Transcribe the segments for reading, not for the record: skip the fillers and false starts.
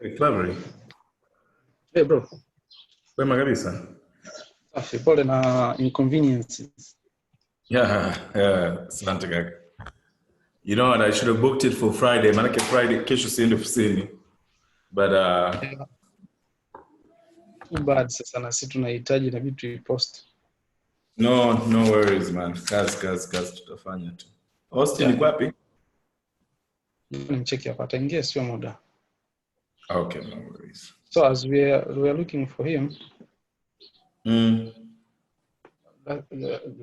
Hey, Clevery. Hey bro. Kwema kabisa. Safi, pole na inconveniences. Yeah, asante kaka. You know what, I should have booked it for Friday. Manake Friday kesho siendi ofisini. But Yeah. Too bad sasa na sisi tunahitaji na vitu ipost. no worries man. Kazi tutafanya tu. Austin ni wapi? Nimcheki hapa, ataingia sio muda. Okay, no worries. So as we are looking for him,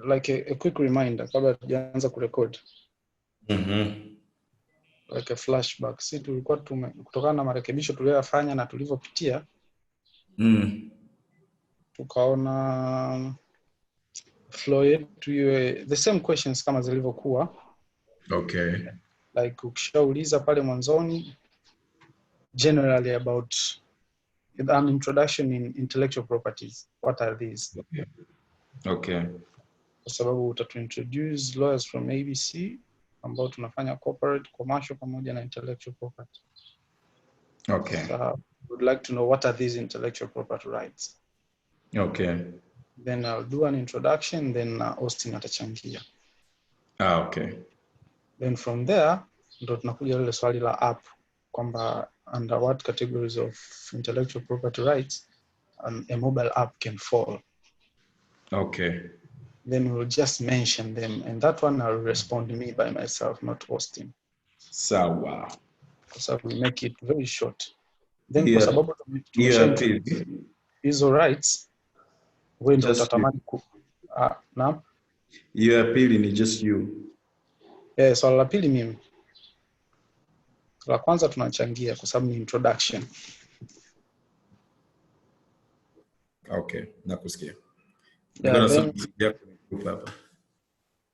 like a quick reminder kabla tujaanza kurecord. Like a flashback. Sisi tulikuwa kutokana na marekebisho tuliyofanya na tulivyopitia tukaona flow yetu iwe the same questions kama zilivyokuwa. Okay. Like ukishauliza pale mwanzoni generally about an introduction in intellectual properties. What are these? Okay. Kwa sababu utatuintroduce lawyers from ABC ambao tunafanya corporate, commercial pamoja na intellectual property. Okay. So would like to know what are these intellectual property rights. Okay. Then I'll do an introduction, then Austin atachangia. Okay. Then from there ndo tunakuja ile swali la app kwamba under what categories of intellectual property rights a mobile app can fall. Okay. Then we'll just mention them, and that one I'll respond me by myself, not Austin. Sawa. So we make it very short. Then Yeah. kwa sababu hizo rights wewe ndio utatamani naam. Ya pili ni just you. Swala la pili mimi. La kwanza tunachangia kwa sababu ni introduction. Okay, nakusikia.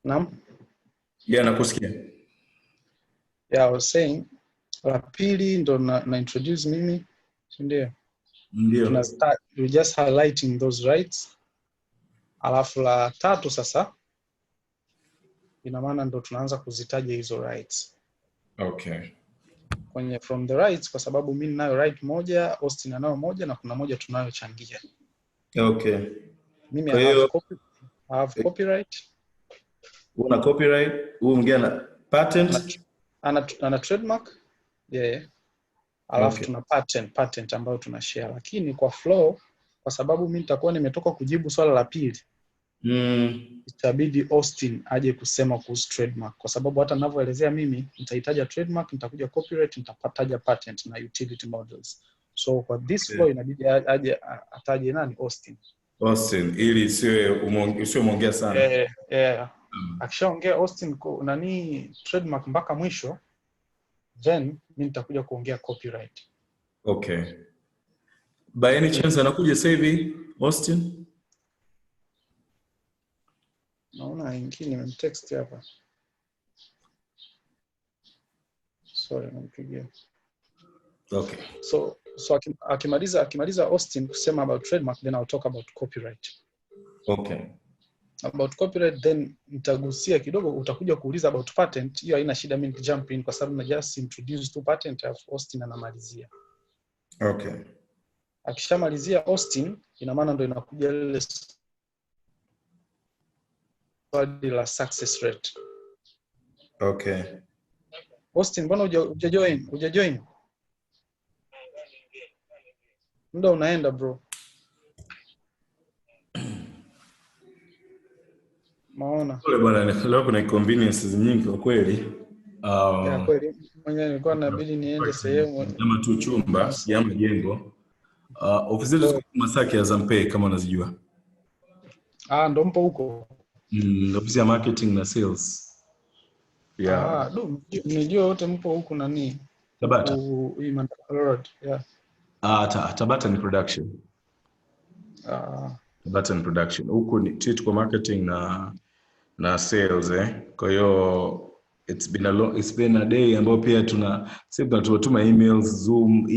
Naam? Yeah, nakusikia. Yeah, I was saying la pili ndo na introduce mimi, ndio. Ndio. Tuna start we just highlighting those rights. Alafu la tatu sasa ina maana ndo tunaanza kuzitaja hizo rights. Okay. Kwenye from the rights kwa sababu mimi ninayo right moja, Austin anayo moja na kuna moja tunayochangia. Okay. Mimi I have copyright. Una copyright? Uongea na patent? Ana trademark? Yeah. Alafu tuna patent ambayo tunashare. Lakini kwa flow kwa sababu mimi nitakuwa nimetoka kujibu swala la pili. Itabidi Austin aje kusema kuhusu trademark kwa sababu hata ninavyoelezea mimi nitahitaji trademark, nitakuja copyright, nitapataja patent na utility models. So kwa this flow inabidi aje ataje nani Austin ili isiwe muongea sana. Akishaongea Austin nani trademark mpaka mwisho, then mimi nitakuja kuongea copyright. Okay. By any chance anakuja sasa hivi Austin? Naona ingine nimemtext hapa. Sorry, nampigia. Okay. So akimaliza Austin kusema about trademark, then I'll talk about copyright. Okay. About copyright then nitagusia kidogo, utakuja kuuliza about patent. Hiyo haina shida, mimi jump in kwa sababu na just introduce to patent of Austin anamalizia. Okay. Akishamalizia Austin ina maana ndo inakuja ile swali la success rate. Okay. Austin, mbona hujajoin? Muda unaenda bro. Maona. Pole bwana, leo kuna inconveniences nyingi kwa kweli. Ya kweli, mwenyewe nilikuwa inabidi niende sehemu kama tu chumba, sijama jengo. Ofisi zetu ziko Masaki Azampay kama unazijua. Ndo mpo huko. Ofisi ya marketing na sales. Yeah. Nijua wote mpo huko nani? Tabata. Road, yeah. Tabata ni production. Tabata ni production. Huko ni tuko marketing na sales Kwa hiyo it's been a day ambapo pia tunatuma emails Zoom.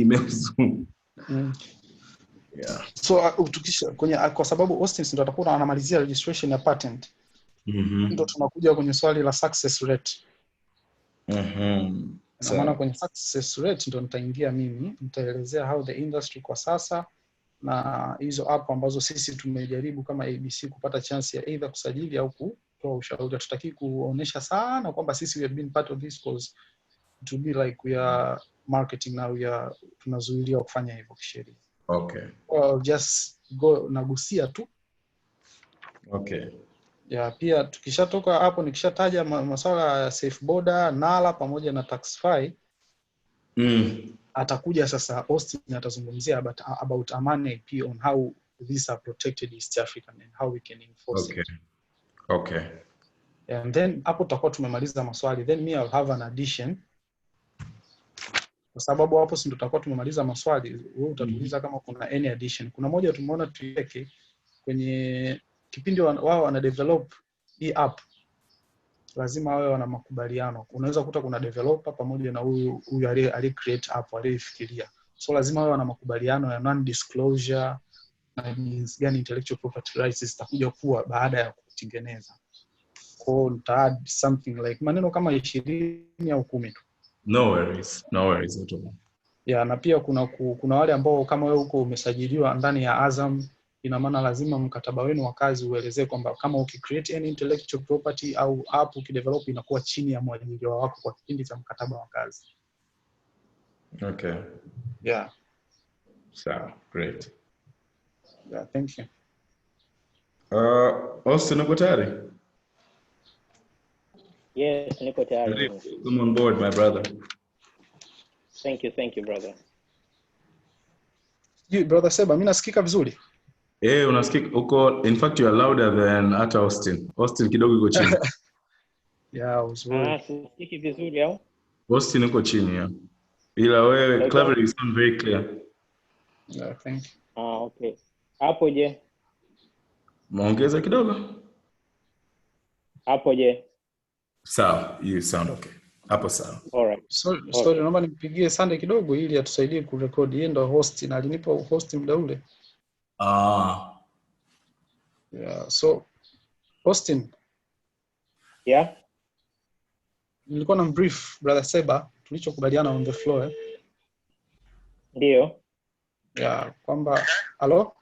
Yeah. So tukisha kwa sababu Austin ndo atakuwa anamalizia registration ya patent. Ndo tunakuja kwenye swali la success rate. Na maana kwenye success rate ndo nitaingia mimi, nitaelezea how the industry kwa sasa na hizo app ambazo sisi tumejaribu kama ABC kupata chance ya either kusajili au kutoa ushauri. Tutaki kuonesha sana kwamba sisi we have been part of this cause to be like we are marketing now, tunazuiliwa kufanya hivyo kisheria. Okay. Well, just go nagusia tu. Okay. Ya pia tukishatoka hapo nikishataja masuala ya safe border, NALA pamoja na Taxify. Atakuja sasa Austin atazungumzia about Amani IP on how these are protected East African and how we can enforce it. Okay. And then hapo tutakuwa tumemaliza maswali, then me I'll have an addition. Kwa sababu hapo si tutakuwa tumemaliza maswali, wewe utatuuliza kama kuna any addition. Kuna moja tumeona tuweke kwenye kipindi wao wana develop hii app, lazima wawe wana makubaliano. Unaweza kukuta kuna developer pamoja na huyu ali create app, alifikiria. So lazima wawe wana makubaliano ya non disclosure na jinsi gani intellectual property rights zitakuja kuwa baada ya kutengeneza. Kwa nita add something like maneno kama 20 au 10 tu. No worries at all. Yeah, na pia kuna wale ambao kama wewe uko umesajiliwa ndani ya Azam, ina maana lazima mkataba wenu wa kazi uelezee kwamba kama ukicreate any intellectual property au app ukidevelop inakuwa chini ya mwajiriwa wako kwa kipindi cha mkataba wa kazi. Okay. Yeah. So, great. Yeah, thank you. Austin, uko tayari? Yes, niko tayari. Come on board, my brother. Thank you, brother. You, brother Seba, mimi nasikika vizuri? Unasikika uko, in fact you are louder than hata Austin. Austin kidogo iko chini. Yeah, uzuri. Sikiki vizuri au? Austin uko chini ya. Ila wewe clever, you sound very clear. Yeah, thank you. Okay. Hapo je? Maongeza kidogo? Hapo je? Sawa, you sound okay. Hapo sawa. Alright. Sorry, naomba nimpigie Sunday kidogo ili atusaidie kurekodi. Yeye ndo host na alinipa host muda ule. Yeah, so Austin. Yeah. Nilikuwa na brief brother Seba tulichokubaliana on the floor. Ndio. Yeah, kwamba hello?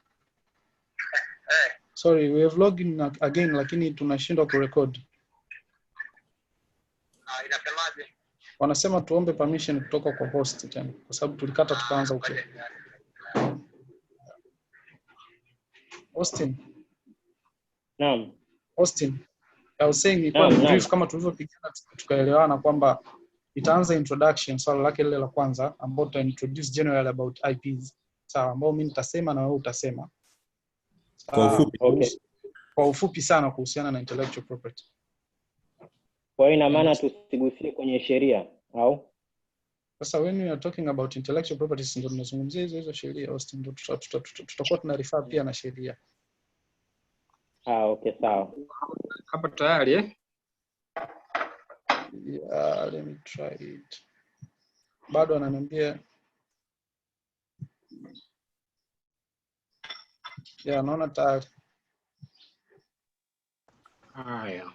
Sorry, we have logged in again lakini tunashindwa kurecord. Inasemaje? Wanasema tuombe permission kutoka kwa host tena kwa sababu tulikata tukaanza upya. Austin. Naam. Austin. I was saying ilikuwa brief kama tulivyopigana tukaelewana kwamba itaanza introduction swala lake lile la kwanza ambao tuta introduce general about IPs. Sawa, ambao mimi nitasema na wewe utasema. Kwa ufupi. Okay. Kwa ufupi sana kuhusiana na intellectual property. Kwa hiyo ina maana tusigusie kwenye sheria au? Sasa when we are talking about intellectual property ndio tunazungumzia hizo sheria, Austin, ndio tutakuwa tuna refer pia na sheria. Okay, sawa. Hapa tayari Yeah, let me try it. Bado ananiambia naona tayari. Haya.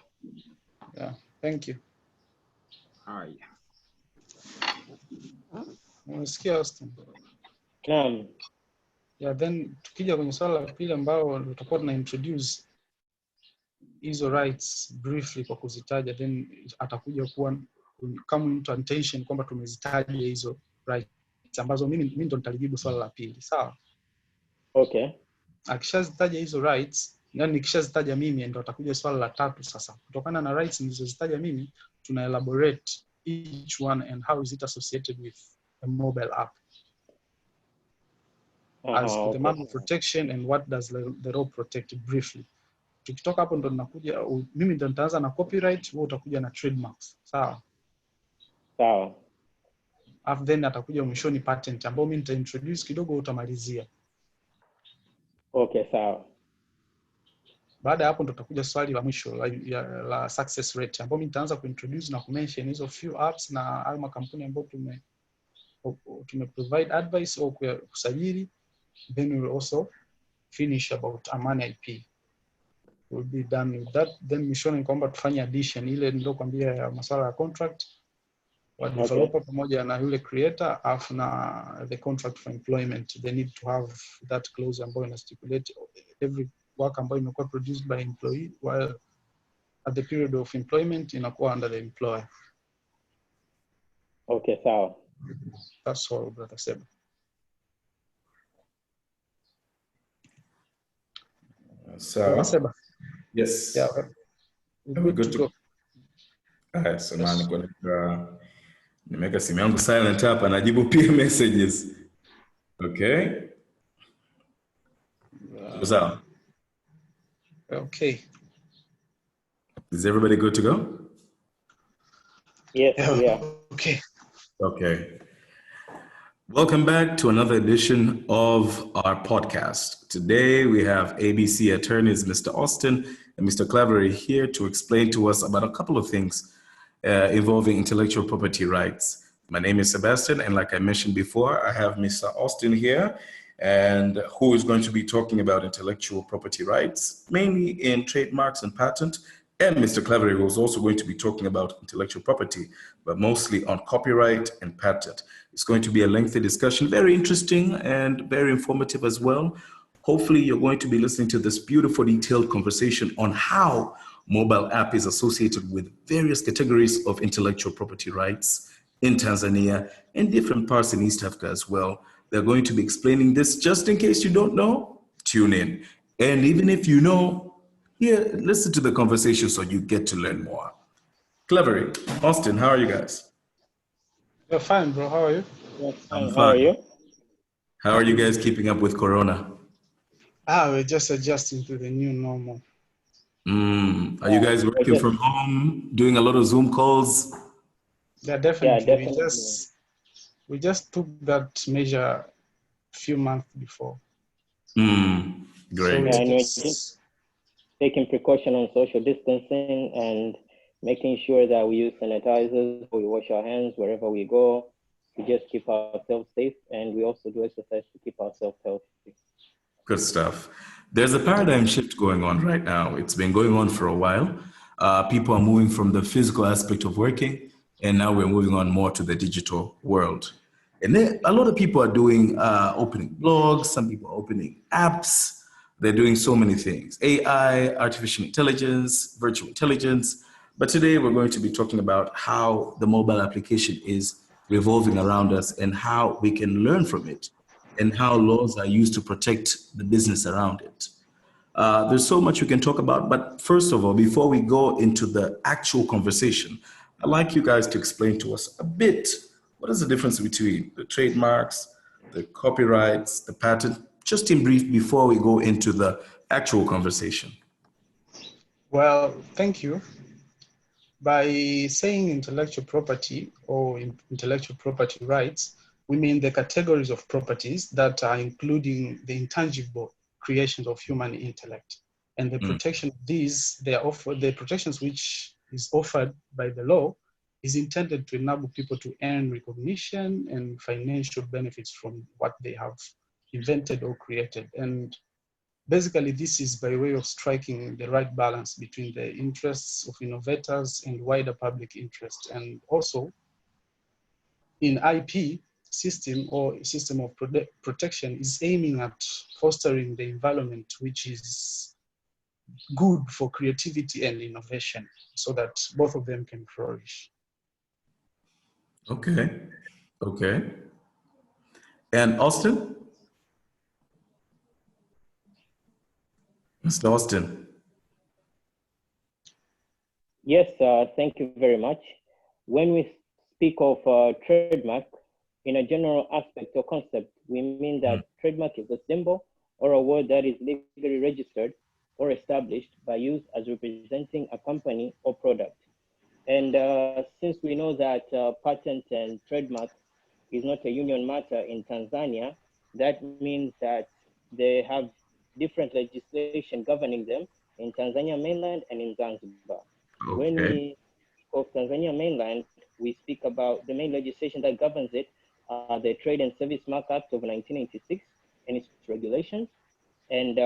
Yeah, thank you. Haya. Unasikia Austin? Naam. Yeah, then tukija kwenye swala la pili ambao tutakuwa tuna introduce hizo rights briefly kwa kuzitaja, then atakuja kuwa kama intention kwamba tumezitaja hizo rights ambazo mimi ndo nitalijibu swala la pili, sawa? Okay. Akishazitaja hizo rights, yani nikishazitaja mimi ndo atakuja swala la tatu sasa. Kutokana na rights nilizozitaja mimi, tuna elaborate each one and how is it associated with a mobile app. As for the matter of protection and what does the law protect briefly. Tukitoka hapo ndo ninakuja mimi ndo nitaanza na copyright, wewe utakuja na trademarks, sawa? Sawa. After then atakuja mwishoni patent ambao mimi nita introduce kidogo utamalizia. Okay, sawa. Baada hapo ndo tutakuja swali la mwisho la success rate ambao mimi nitaanza kuintroduce na kumention hizo few apps na hayo makampuni ambao tume provide advice au kusajili, then we will also finish about Amani IP. We'll be done with that. Then mwishoni kwamba tufanye addition ile ndio kwambia ya masuala ya contract wa developer pamoja na yule creator, afu na the contract for employment, they need to have that clause ambayo ina stipulate every work ambayo imekuwa produced by employee while at the period of employment inakuwa under the employer. Okay, sawa. That's all, brother Seba. Brother Seba. Yes. Yeah, we're good to go. Alright, so now nimeweka simu yangu silent hapa, najibu pia messages. Okay. What's up? Okay. Is everybody good to go? Yes, yeah. Okay. Okay. Welcome back to another edition of our podcast. Today we have ABC attorneys Mr. Austin and Mr. Clavery here to explain to us about a couple of things involving intellectual property rights. My name is Sebastian, and like I mentioned before, I have Mr. Austin here, and who is going to be talking about intellectual property rights, mainly in trademarks and patent, and Mr. Clavery, who is also going to be talking about intellectual property, but mostly on copyright and patent. It's going to be a lengthy discussion, very interesting and very informative as well. Hopefully you're going to be listening to this beautiful detailed conversation on how mobile app is associated with various categories of intellectual property rights in Tanzania and different parts in East Africa as well. They're going to be explaining this. Just in case you don't know, tune in. And even if you know, listen to the conversation so you get to learn more. Clevery, Austin, how are you guys? You're fine, bro. How are you? Yes, I'm fine. fine. How are you? How are you guys keeping up with Corona? We're just adjusting to the new normal. Are you guys working from home, doing a lot of Zoom calls? Yeah, definitely. Yeah, definitely. We just took that measure a few months before. Great. Yeah, I know. Just taking precaution on social distancing and making sure that we use sanitizers, we wash our hands wherever we go. We just keep ourselves safe, and we also do exercise to keep ourselves healthy. Good stuff. There's a paradigm shift going on right now. It's been going on for a while. People are moving from the physical aspect of working, and now we're moving on more to the digital world. And then a lot of people are doing opening blogs, some people are opening apps. They're doing so many things: AI, artificial intelligence, virtual intelligence. But today we're going to be talking about how the mobile application is revolving around us and how we can learn from it and how laws are used to protect the business around it. There's so much we can talk about, but first of all, before we go into the actual conversation, I'd like you guys to explain to us a bit, what is the difference between the trademarks, the copyrights, the patent, just in brief before we go into the actual conversation. Well, thank you. By saying intellectual property or intellectual property rights, we mean the categories of properties that are including the intangible creations of human intellect. And the protection of these, the protections which is offered by the law is intended to enable people to earn recognition and financial benefits from what they have invented or created. And basically, this is by way of striking the right balance between the interests of innovators and wider public interest. And also, in IP system or system of protection is aiming at fostering the environment which is good for creativity and innovation so that both of them can flourish. Okay. And Austin? Mr. Austin. Yes, thank you very much. When we speak of trademark, in a general aspect or concept, we mean that trademark is a symbol or a word that is legally registered or established by use as representing a company or product. And since we know that patent and trademark is not a union matter in Tanzania, that means that they have different legislation governing them in Tanzania mainland and in Zanzibar. Okay. When we speak of Tanzania mainland, we speak about the main legislation that governs it, the Trade and Service Mark Act of 1986 and its regulations, and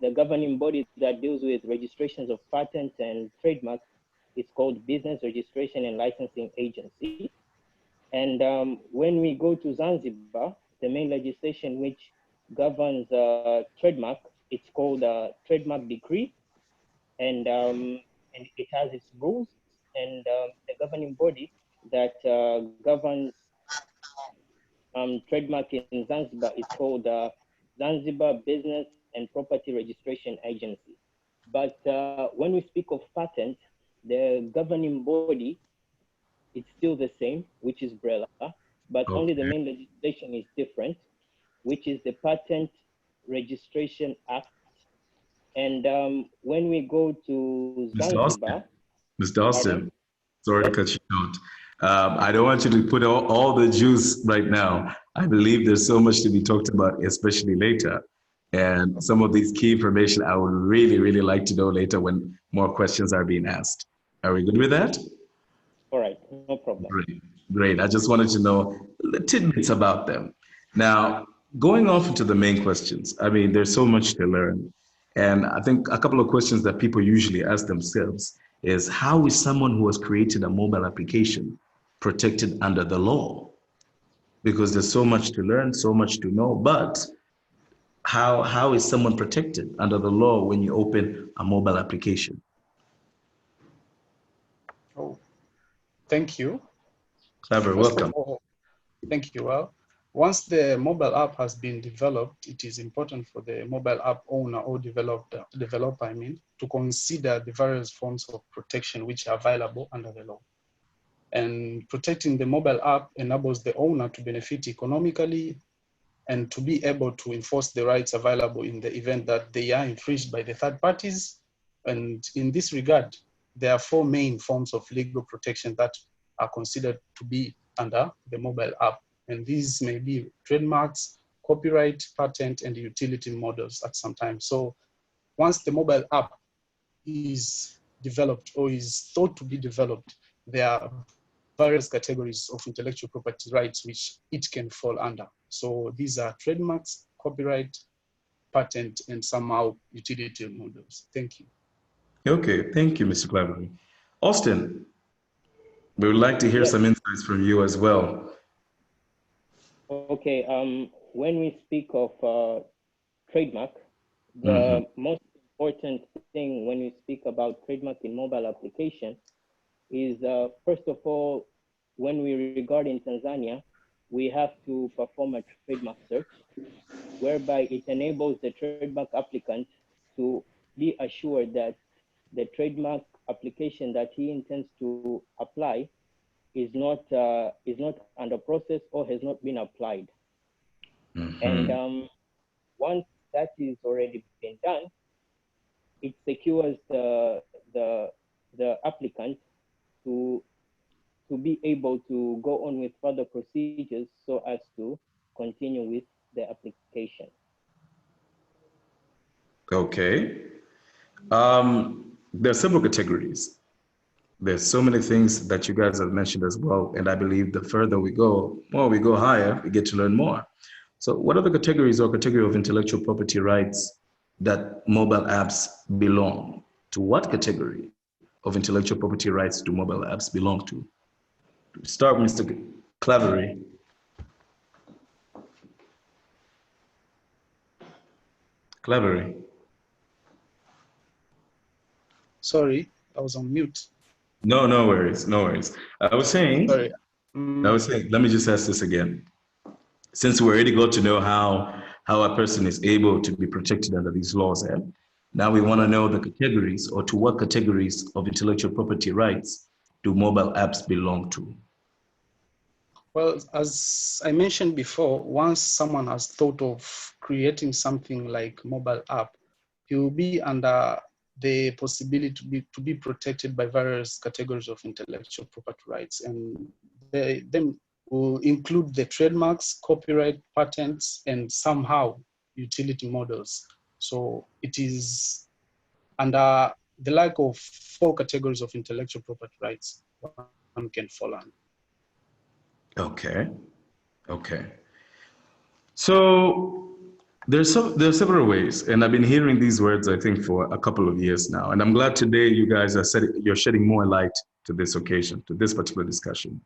the governing body that deals with registrations of patents and trademarks is called Business Registration and Licensing Agency. And when we go to Zanzibar, the main legislation which governs trademark, it's called Trademark Decree, and it has its rules, and the governing body that governs trademark in Zanzibar is called Zanzibar Business and Property Registration Agency. But when we speak of patent, the governing body, it's still the same, which is BRELA, but only the main legislation is different, which is the Patent Registration Act. And when we go to Zanzibar, Mr. Austin, sorry to cut you short. I don't want you to put all the juice right now. I believe there's so much to be talked about, especially later. And some of these key information I would really, really like to know later when more questions are being asked. Are we good with that? All right, no problem. Great, great. I just wanted to know the tidbits about them. Now, going off into the main questions, I mean, there's so much to learn. And I think a couple of questions that people usually ask themselves is, how is someone who has created a mobile application protected under the law? Because there's so much to learn, so much to know, but how is someone protected under the law when you open a mobile application? Oh, thank you. Clever, First welcome. of all, thank you. Well, once the mobile app has been developed, it is important for the mobile app owner or developer, to consider the various forms of protection which are available under the law. And protecting the mobile app enables the owner to benefit economically and to be able to enforce the rights available in the event that they are infringed by the third parties. And in this regard, there are four main forms of legal protection that are considered to be under the mobile app. And these may be trademarks, copyright, patent, and utility models at some time. So once the mobile app is developed or is thought to be developed, there are various categories of intellectual property rights which it can fall under. So these are trademarks, copyright, patent, and somehow utility models. Thank you. Okay, thank you, Mr. Clevery. Austin, we would like to hear some insights from you as well. Okay, when we speak of trademark, the most important thing when we speak about trademark in mobile application is, first of all, when we regard in Tanzania, we have to perform a trademark search, whereby it enables the trademark applicant to be assured that the trademark application that he intends to apply is not under process or has not been applied. And once that is already been done, it secures the applicant to be able to go on with further procedures so as to continue with the application. Okay. There are several categories. There's so many things that you guys have mentioned as well. And I believe the further we go, we go higher, we get to learn more. So what are the categories or category of intellectual property rights that mobile apps belong to? What category of intellectual property rights do mobile apps belong to? Start with Mr. Clevery. Clevery. Sorry, I was on mute. No, no worries, no worries. I was saying, Sorry. let me just ask this again. Since we already got to know how a person is able to be protected under these laws, now we want to know the categories, or to what categories of intellectual property rights do mobile apps belong to? Well, as I mentioned before, once someone has thought of creating something like mobile app, he will be under the possibility to be protected by various categories of intellectual property rights. And them will include the trademarks, copyright, patents, and somehow utility models. So it is under the like of four categories of intellectual property rights one can fall under. Okay, okay. So there are several ways, and I've been hearing these words, I think, for a couple of years now. And I'm glad today you guys you're shedding more light to this occasion, to this particular discussion.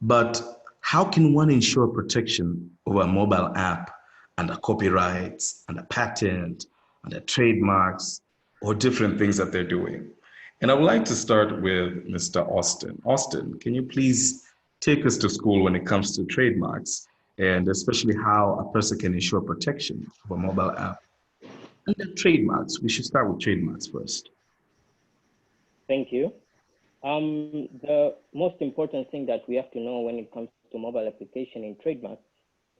But how can one ensure protection over a mobile app under copyrights, under patent, under trademarks, or different things that they're doing? And I would like to start with Mr. Austin. Austin, can you please take us to school when it comes to trademarks, and especially how a person can ensure protection of a mobile app? And then trademarks, we should start with trademarks first. Thank you. The most important thing that we have to know when it comes to mobile application in trademarks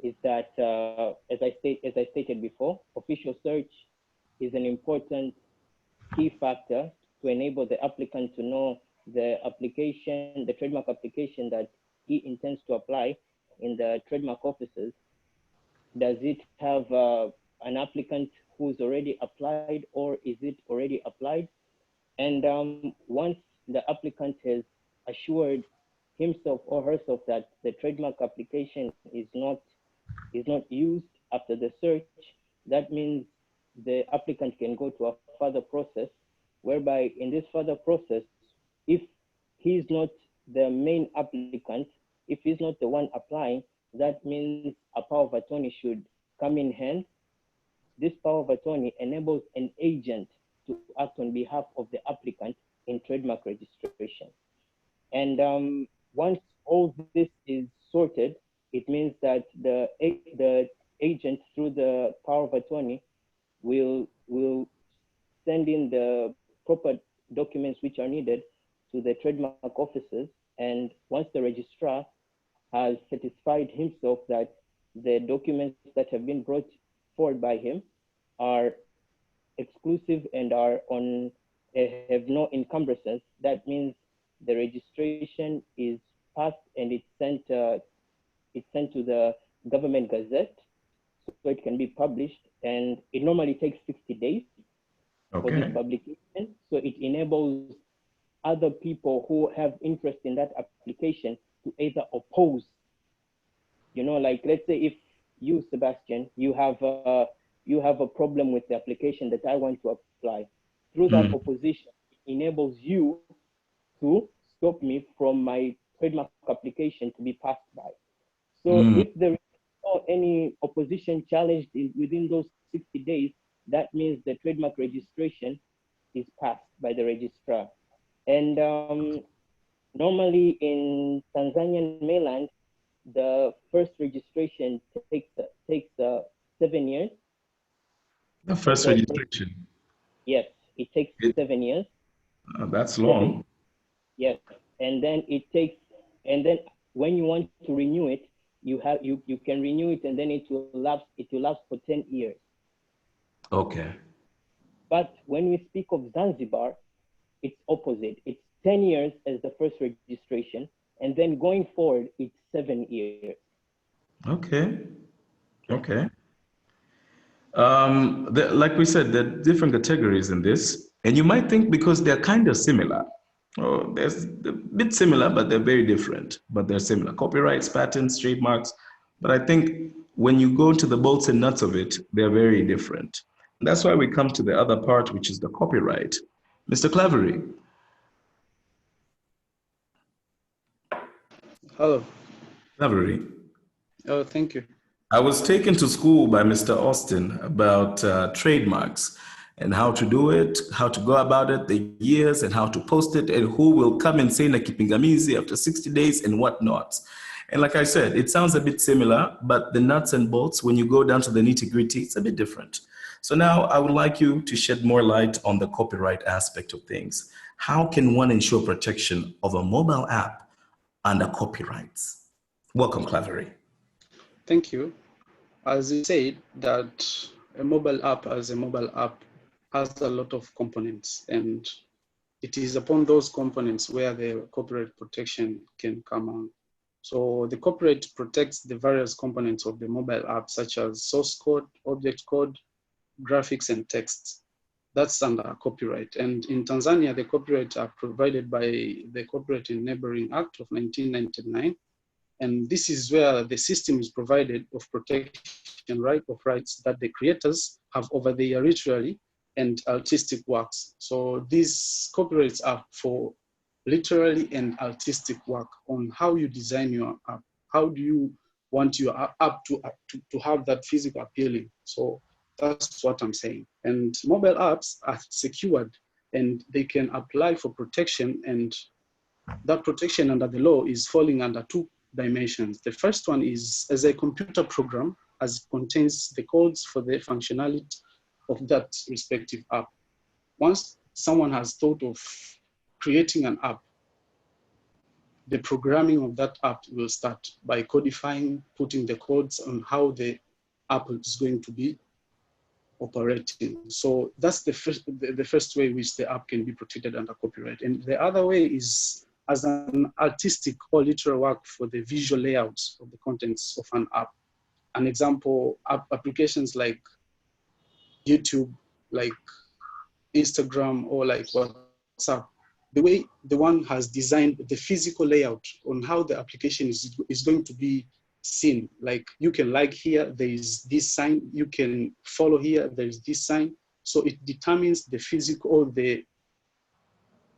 is that, as I stated before, official search is an important key factor to enable the applicant to know the application, the trademark application that he intends to apply in the trademark offices. Does it have an applicant who's already applied, or is it already applied? And once the applicant has assured himself or herself that the trademark application is not used after the search, that means the applicant can go to a further process, whereby in this further process, if he's not the main applicant, if he's not the one applying, that means a power of attorney should come in hand. This power of attorney enables an agent to act on behalf of the applicant in trademark registration. And once all this is sorted, it means that the agent, through the power of attorney, will send in the proper documents which are needed to the trademark offices. And once the registrar has satisfied himself that the documents that have been brought forward by him are exclusive and are on have no encumbrances, that means the registration is passed and it's sent to the government gazette, so it can be published, and it normally takes 60 days for this publication. So it enables other people who have interest in that application to either oppose, like, let's say if you, Sebastian, you have a problem with the application that I want to apply. Through that opposition, it enables you to stop me from my trademark application to be passed by. So if there is any opposition challenged within those 60 days, that means the trademark registration is passed by the registrar. And normally in Tanzanian mainland, the first registration takes 7 years. The first registration? Yes, it takes 7 years. That's long. Yes, and then when you want to renew it, you can renew it, and then it will last for 10 years. Okay. But when we speak of Zanzibar, it's opposite. It's 10 years as the first registration, and then going forward, it's 7 years. Okay. Okay. Like we said, there are different categories in this, and you might think because they're kind of similar. Oh, they're a bit similar, but they're very different. But they're similar: copyrights, patents, trademarks. But I think when you go to the bolts and nuts of it, they're very different. And that's why we come to the other part, which is the copyright. Mr. Clavery. Hello. Clavery. Oh, thank you. I was taken to school by Mr. Austin about trademarks and how to do it, how to go about it, the years, and how to post it, and who will come and say na kipingamizi after 60 days and whatnot. And like I said, it sounds a bit similar, but the nuts and bolts, when you go down to the nitty-gritty, it's a bit different. So now I would like you to shed more light on the copyright aspect of things. How can one ensure protection of a mobile app under copyrights? Welcome, Clavery. Thank you. As you said, that a mobile app has a lot of components, and it is upon those components where the copyright protection can come on. So the copyright protects the various components of the mobile app, such as source code, object code, graphics, and text. That's under copyright. And in Tanzania, the copyright are provided by the Copyright Enabling Act of 1999. And this is where the system is provided of protection of rights that the creators have over their literary and artistic works. So these copyrights are for literary and artistic work on how you design your app. how do you want your app to have that physical appealing? So that's what I'm saying. And mobile apps are secured and they can apply for protection, and that protection under the law is falling under two dimensions. The first one is as a computer program, as it contains the codes for the functionality of that respective app. Once someone has thought of creating an app, the programming of that app will start by codifying, putting the codes on how the app is going to be operating. So that's the first way which the app can be protected under copyright. And the other way is as an artistic or literal work for the visual layouts of the contents of an app. An example, applications like YouTube, like Instagram, or like WhatsApp, the way the one has designed the physical layout on how the application is going to be seen. Like you can like here, there is this sign, you can follow here, there is this sign. So it determines the physical or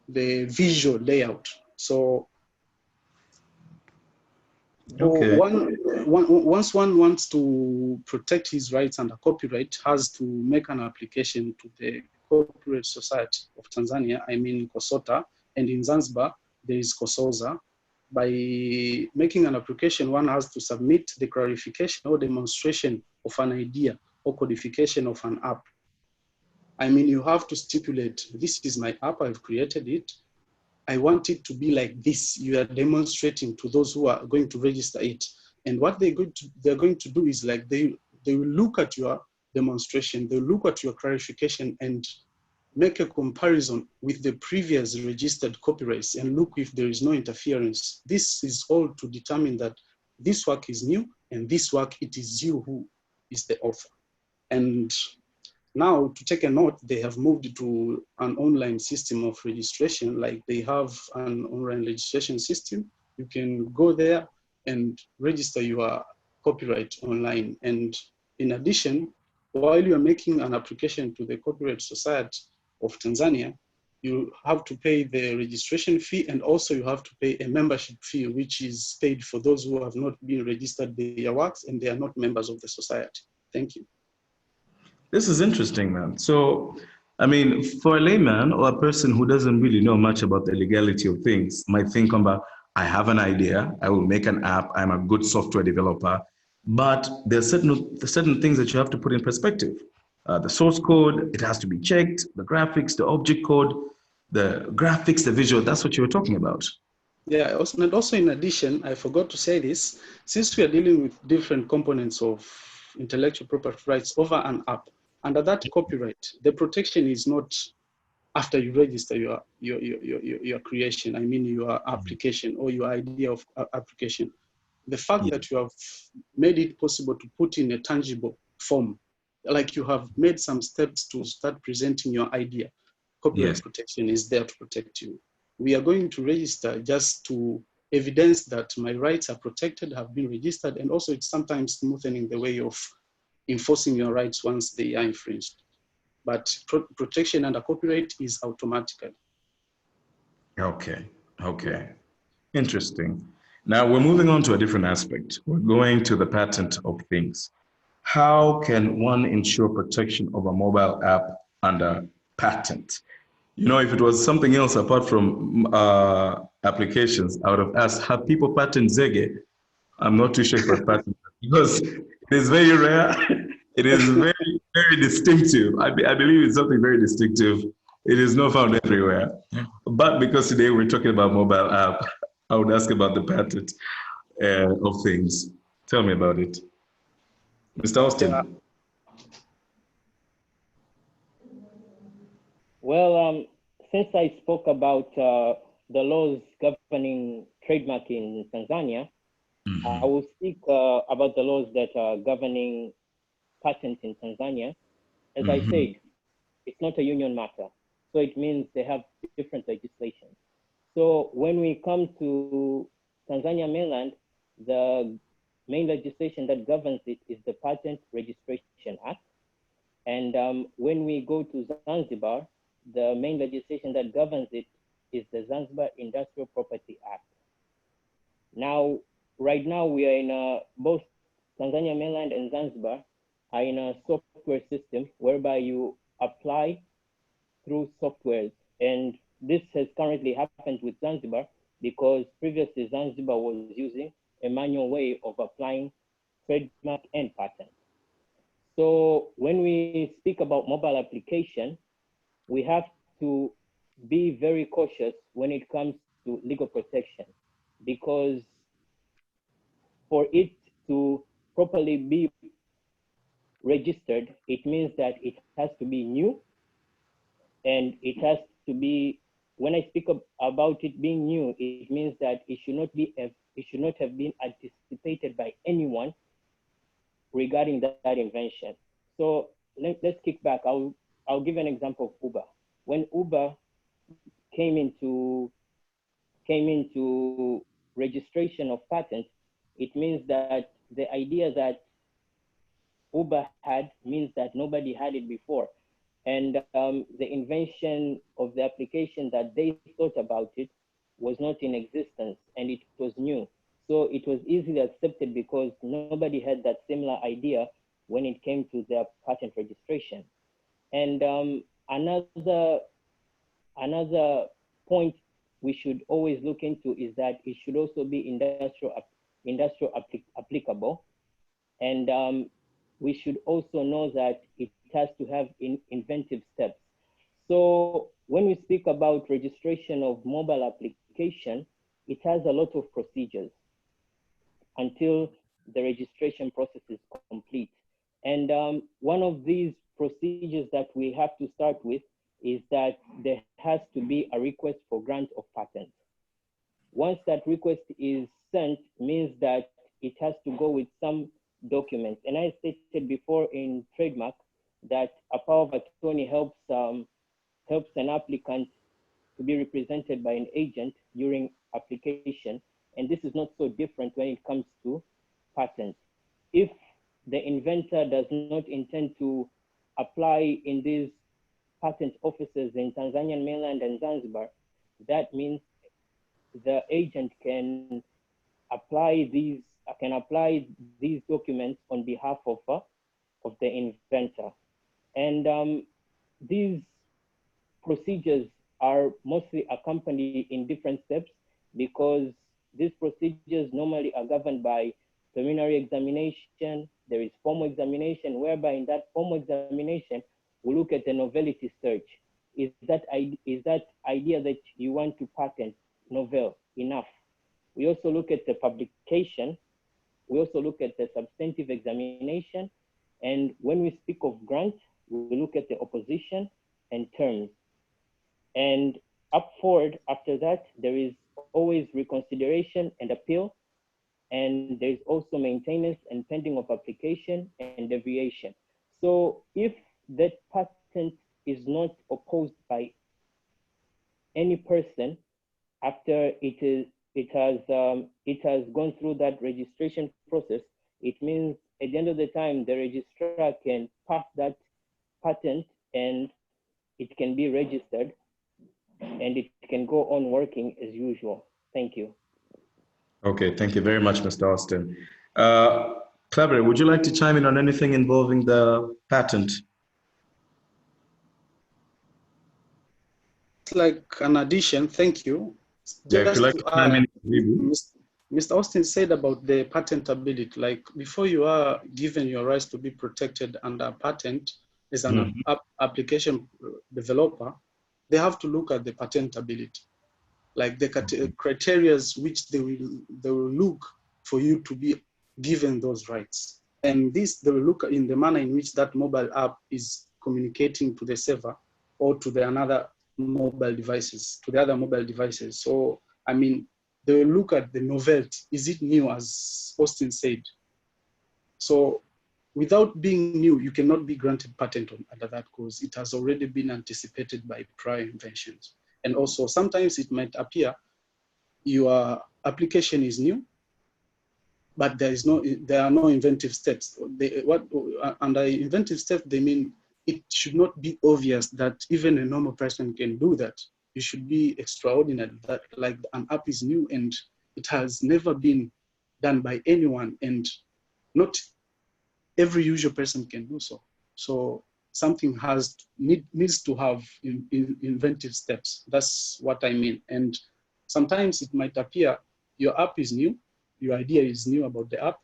the visual layout. So Okay. once one wants to protect his rights under copyright, has to make an application to the Copyright Society of Tanzania, I mean COSOTA, and in Zanzibar, there is COSOZA. By making an application, one has to submit the clarification or demonstration of an idea or codification of an app. I mean, you have to stipulate, this is my app, I've created it. I want it to be like this. You are demonstrating to those who are going to register it. And what they're going to do is like, they will look at your demonstration, they'll look at your clarification and make a comparison with the previous registered copyrights and look if there is no interference. This is all to determine that this work is new and this work, it is you who is the author. And now, to take a note, they have moved to an online system of registration. Like they have an online registration system. You can go there and register your copyright online. And in addition, while you are making an application to the Copyright Society of Tanzania, you have to pay the registration fee, and also you have to pay a membership fee, which is paid for those who have not been registered their works and they are not members of the society. Thank you. This is interesting, man. So, I mean, for a layman or a person who doesn't really know much about the legality of things, might think about, I have an idea, I will make an app, I'm a good software developer, but there's certain things that you have to put in perspective. The source code, it has to be checked, the graphics, the object code, the graphics, the visual, that's what you were talking about. Yeah, and also in addition, I forgot to say this, since we are dealing with different components of intellectual property rights over an app, under that copyright, the protection is not after you register your creation, I mean your application or your idea of application. The fact that you have made it possible to put in a tangible form, like you have made some steps to start presenting your idea, copyright protection is there to protect you. We are going to register just to evidence that my rights are protected, have been registered, and also it's sometimes smoothing the way of enforcing your rights once they are infringed. But protection under copyright is automatically. Okay. Interesting. Now we're moving on to a different aspect. We're going to the patent of things. How can one ensure protection of a mobile app under patent? You know, if it was something else apart from applications, I would have asked, have people patent Zege? I'm not too sure if I've patented because it is very rare. It is very, very distinctive. I believe it's something very distinctive. It is not found everywhere. But because today we're talking about mobile app, I would ask about the patent of things. Tell me about it. Mr. Austin. Yeah. Well, since I spoke about the laws governing trademark in Tanzania, I will speak about the laws that are governing patents in Tanzania. As I said, it's not a union matter. So it means they have different legislation. So when we come to Tanzania mainland, the main legislation that governs it is the Patent Registration Act. And when we go to Zanzibar, the main legislation that governs it is the Zanzibar Industrial Property Act. Now, right now we are in both Tanzania mainland and Zanzibar are in a software system whereby you apply through softwares. And this has currently happened with Zanzibar because previously Zanzibar was using a manual way of applying trademark and patent. So when we speak about mobile application, we have to be very cautious when it comes to legal protection, because for it to properly be registered, it means that it has to be new, and it has to be, when I speak about it being new, it means that it should not have been anticipated by anyone regarding that invention. So let's kick back. I'll give an example of Uber. When Uber came into registration of patents, it means that the idea that Uber had means that nobody had it before. And the invention of the application that they thought about it was not in existence, and it was new. So it was easily accepted because nobody had that similar idea when it came to their patent registration. And another point we should always look into is that it should also be industrial applicable. And we should also know that it has to have inventive steps. So when we speak about registration of mobile application, it has a lot of procedures until the registration process is complete. And one of these procedures that we have to start with is that there has to be a request for grant of patent. Once that request is sent, means that it has to go with some documents. And I stated before in trademark that a power of attorney helps an applicant to be represented by an agent during application. And this is not so different when it comes to patents. If the inventor does not intend to apply in these patent offices in Tanzanian mainland and Zanzibar, that means the agent can apply these documents on behalf of the inventor. And these procedures are mostly accompanied in different steps, because these procedures normally are governed by preliminary examination. There is formal examination, whereby in that formal examination, we look at the novelty search. Is that idea that you want to patent novel enough? We also look at the publication. We also look at the substantive examination. And when we speak of grant, we look at the opposition and terms. And up forward after that, there is always reconsideration and appeal. And there is also maintenance and pending of application and deviation. So if that patent is not opposed by any person after it has gone through that registration process, it means at the end of the time, the registrar can pass that patent and it can be registered and it can go on working as usual. Thank you. Okay, thank you very much, Mr. Austin. Clever, would you like to chime in on anything involving the patent? It's like an addition, thank you. Yeah, if you like to chime in, Mr. Austin said about the patentability, like before you are given your rights to be protected under a patent as an application developer, they have to look at the patentability, like the criteria which they will look for you to be given those rights. And this, they will look in the manner in which that mobile app is communicating to the server or to the other mobile devices. So, I mean, they will look at the novelty. Is it new, as Austin said? So without being new, you cannot be granted patent under that because it has already been anticipated by prior inventions. And also sometimes it might appear your application is new, but there are no inventive steps. Under inventive steps, they mean it should not be obvious that even a normal person can do that. It should be extraordinary, that like an app is new and it has never been done by anyone, and not every usual person can do so. So something needs to have inventive steps. That's what I mean. And sometimes it might appear your app is new, your idea is new about the app,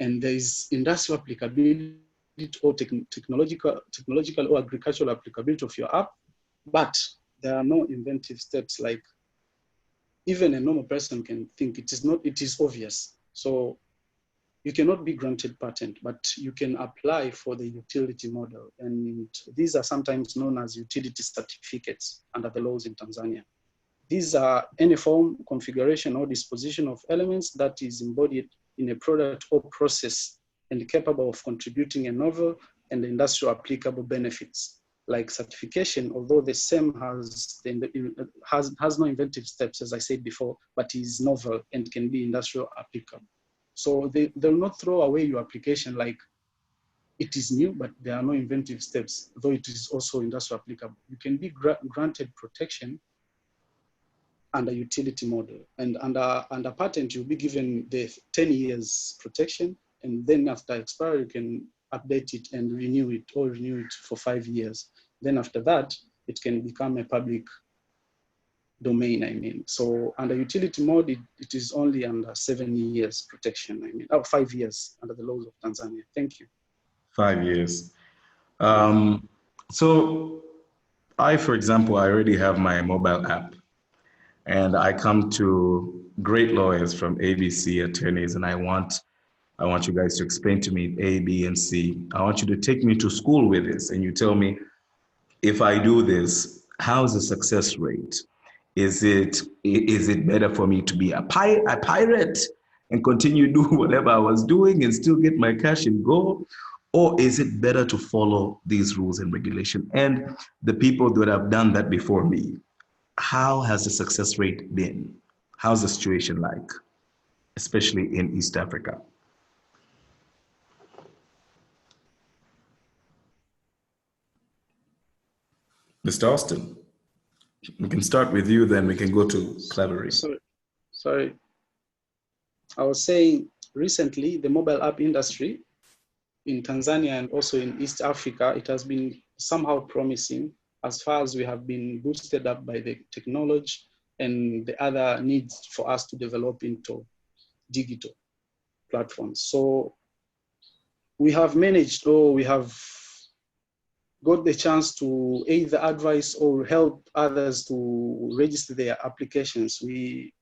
and there is industrial applicability or technological or agricultural applicability of your app, but there are no inventive steps. Like even a normal person can think it is obvious. So you cannot be granted patent, but you can apply for the utility model. And these are sometimes known as utility certificates under the laws in Tanzania. These are any form, configuration, or disposition of elements that is embodied in a product or process and capable of contributing a novel and industrial applicable benefits. Like certification, although the same has no inventive steps, as I said before, but is novel and can be industrial applicable. So they'll not throw away your application like it is new, but there are no inventive steps, though it is also industrial applicable. You can be granted protection under utility model. And under patent, you'll be given the 10 years protection. And then after expiry, you can update it and renew it for 5 years. Then after that, it can become a public domain, I mean. So under utility mode, it is only under 7 years protection, I mean, 5 years under the laws of Tanzania. Thank you. 5 years. So I, for example, I already have my mobile app, and I come to great lawyers from ABC attorneys, and I want you guys to explain to me A, B, and C. I want you to take me to school with this, and you tell me, if I do this, how's the success rate? Is it better for me to be a pirate and continue do whatever I was doing and still get my cash and go? Or is it better to follow these rules and regulation? And the people that have done that before me, how has the success rate been? How's the situation like, especially in East Africa? Mr. Austin, we can start with you, then we can go to Clevery. Sorry. I was saying recently, the mobile app industry in Tanzania and also in East Africa, it has been somehow promising as far as we have been boosted up by the technology and the other needs for us to develop into digital platforms. So we have managed, or we have got the chance to either advise or help others to register their applications. We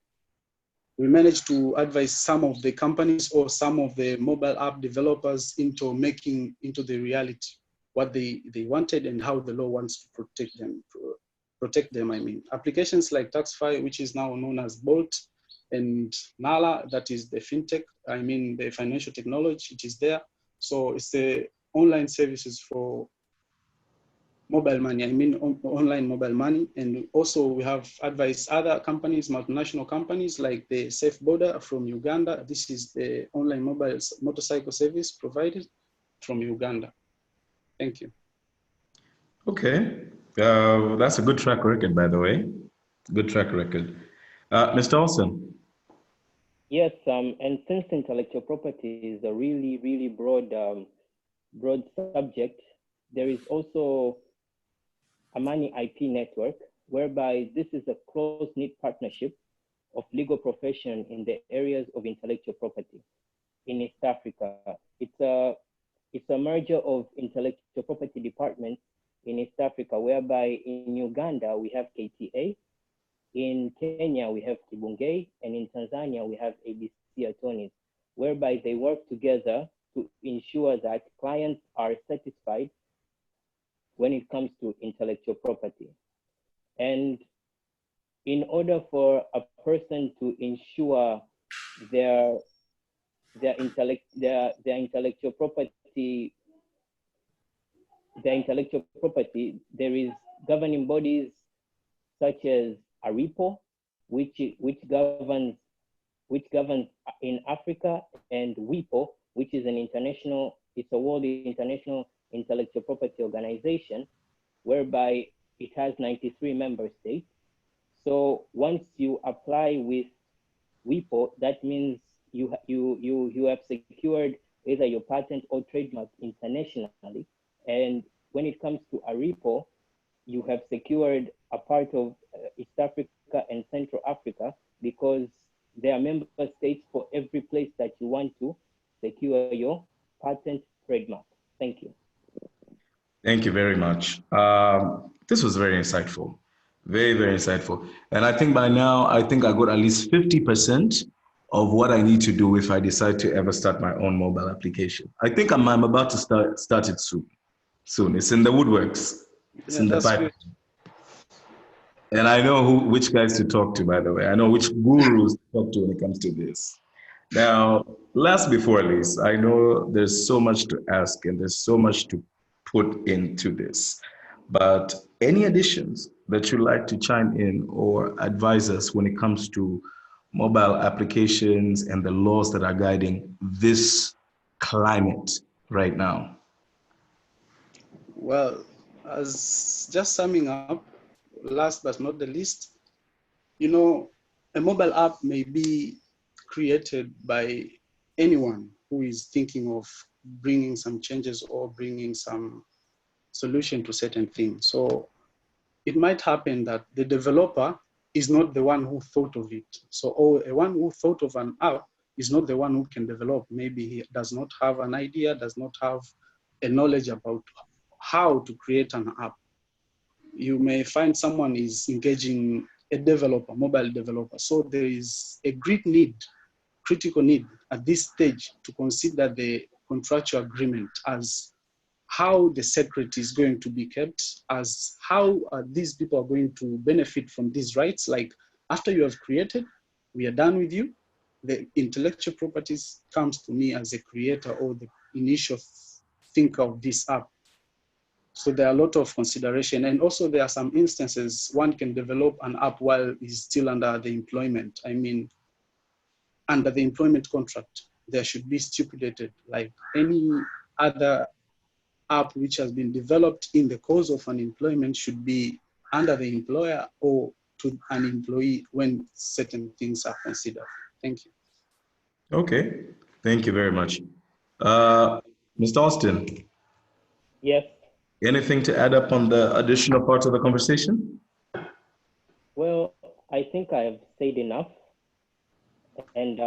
managed to advise some of the companies or some of the mobile app developers into making into the reality what they wanted and how the law wants to protect them. I mean, applications like Taxify, which is now known as Bolt, and Nala, that is the fintech, I mean, the financial technology, it is there. So it's the online services for mobile money, I mean online mobile money. And also we have advised other companies, multinational companies like the Safe Border from Uganda. This is the online mobile motorcycle service provided from Uganda. Thank you. Okay, that's a good track record, by the way. Good track record. Mr. Olson. Yes, and since intellectual property is a really, really broad subject, there is also a Money IP network, whereby this is a close-knit partnership of legal profession in the areas of intellectual property in East Africa. It's a merger of intellectual property departments in East Africa, whereby in Uganda we have KTA, in Kenya we have Kibungei, and in Tanzania we have ABC attorneys, whereby they work together to ensure that clients are satisfied when it comes to intellectual property. And in order for a person to ensure their intellectual property, there is governing bodies such as ARIPO, which governs in Africa, and WIPO, which is it's a world international intellectual property organization, whereby it has 93 member states. So once you apply with WIPO, that means you have secured either your patent or trademark internationally. And when it comes to Aripo, you have secured a part of East Africa and Central Africa, because there are member states for every place that you want to secure your patent trademark. Thank you. Thank you very much. This was very insightful, very, very insightful. And I think by now, I got at least 50% of what I need to do if I decide to ever start my own mobile application. I think I'm about to start it soon. It's in the woodworks. It's in the pipe. And I know which guys to talk to, by the way. I know which gurus to talk to when it comes to this. Now, last before least, I know there's so much to ask and there's so much to put into this. But any additions that you'd like to chime in or advise us when it comes to mobile applications and the laws that are guiding this climate right now? Well, as just summing up, last but not the least, a mobile app may be created by anyone who is thinking of bringing some changes or bringing some solution to certain things. So it might happen that the developer is not the one who thought of it. So one who thought of an app is not the one who can develop. Maybe he does not have an idea, does not have a knowledge about how to create an app. You may find someone is engaging a developer, mobile developer. So there is a critical need at this stage to consider the contractual agreement as how the secret is going to be kept, as how these people are going to benefit from these rights. Like after you have created, we are done with you. The intellectual properties comes to me as a creator or the initial thinker of this app. So there are a lot of consideration. And also there are some instances one can develop an app while he's still under the employment. I mean, under the employment contract, there should be stipulated like any other app which has been developed in the course of an employment should be under the employer or to an employee when certain things are considered. Thank you. Okay, thank you very much. Mr. Austin. Yes. Anything to add up on the additional parts of the conversation? Well, I think I have said enough. And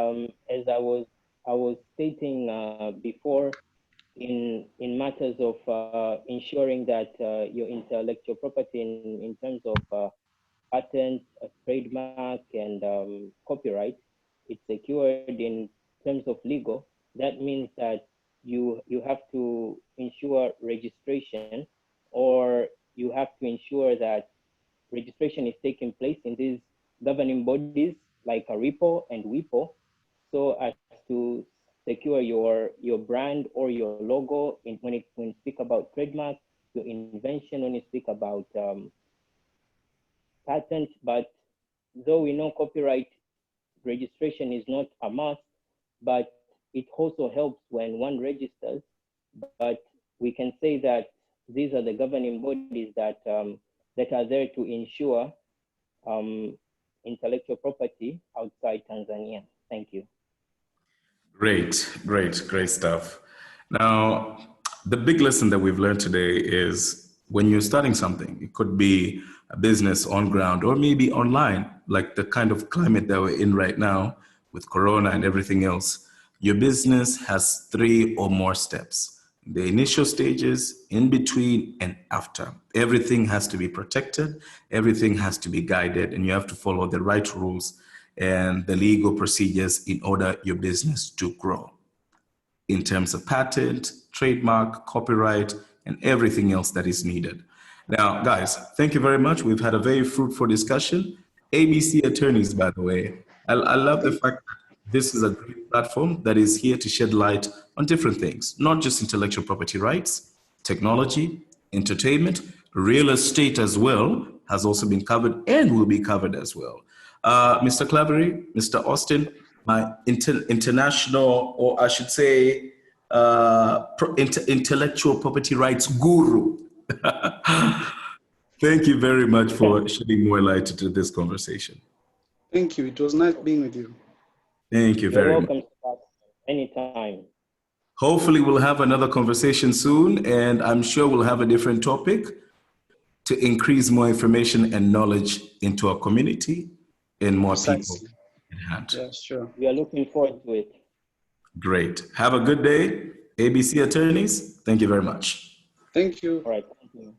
as I was stating before, in matters of ensuring that your intellectual property in terms of patent, trademark, and copyright, it's secured in terms of legal. That means that you have to ensure registration, or you have to ensure that registration is taking place in these governing bodies like Aripo and WIPO, so as to secure your brand or your logo when you speak about trademark, your invention when you speak about patent. But though we know copyright registration is not a must, but it also helps when one registers. But we can say that these are the governing bodies that that are there to ensure intellectual property outside Tanzania. Thank you. Great stuff. Now, the big lesson that we've learned today is when you're starting something, it could be a business on ground or maybe online, like the kind of climate that we're in right now with Corona and everything else. Your business has 3 or more steps: the initial stages, in between, and after. Everything has to be protected, everything has to be guided, and you have to follow the right rules and the legal procedures in order your business to grow in terms of patent, trademark, copyright, and everything else that is needed. Now, guys, thank you very much. We've had a very fruitful discussion. ABC Attorneys, by the way, I love the fact that this is a great platform that is here to shed light on different things, not just intellectual property rights, technology, entertainment, real estate as well has also been covered and will be covered as well. Mr. Claverie, Mr. Austin, my international, or I should say, intellectual property rights guru. Thank you very much for shedding more light into this conversation. Thank you. It was nice being with you. Thank you very much. You're welcome. Anytime. Hopefully, we'll have another conversation soon, and I'm sure we'll have a different topic to increase more information and knowledge into our community and more people Precisely. in hand. Yeah, sure. We are looking forward to it. Great. Have a good day. ABC Attorneys, thank you very much. Thank you. All right. Thank you.